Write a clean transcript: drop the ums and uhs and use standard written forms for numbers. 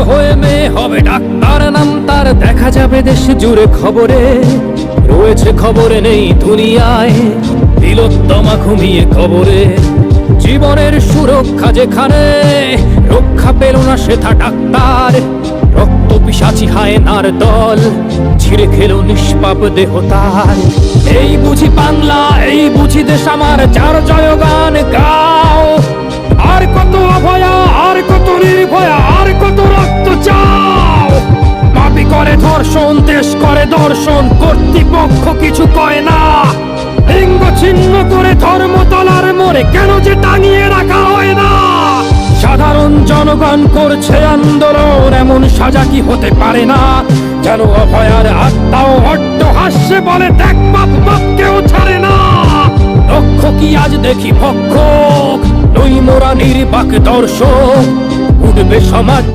হয়ে মেয়ে হবে ডাক্তার, নাম তার দেখা যাবে দেশ জুড়ে খবরে। রয়েছে খবরে নেই দুনিয়ায়, তিলোত্তমা ঘুমিয়ে কবরে। জীবনের সুরক্ষা যেখানে, রক্ষা পেল না সেথা ডাক্তার। রক্ত পিশাচি হায়নার দল, ছিঁড়ে খেলো নিষ্পাপ দেহ তার। এই বুঝি বাংলা, এই বুঝি দেশ আমার, যার জয়গান গাও। আর কত অভয়া, আর কত নির্ভয়া, আর কত রক্ত চাও। পাপী করে ধর্ষণ, দেশ করে দর্শন, কর্তৃপক্ষ কিছু কয় না। লিঙ্গ ছিন্ন করে ধর্মতলার মোড়ে কেন যে টাঙিয়ে রাখা হয় না। সাধারণ জনগণ করছে আন্দোলন, এমন সাজা কি হতে পারে না। যেন অভয়ার আত্মাও অট্ট হাস্যে বলে, দেখ বাপ বাপ কেউ ছাড়ে না। লক্ষ কি আজ দেখি ভক্ষক, নই মোরা নির্বাক দর্শক। উঠবে সমাজ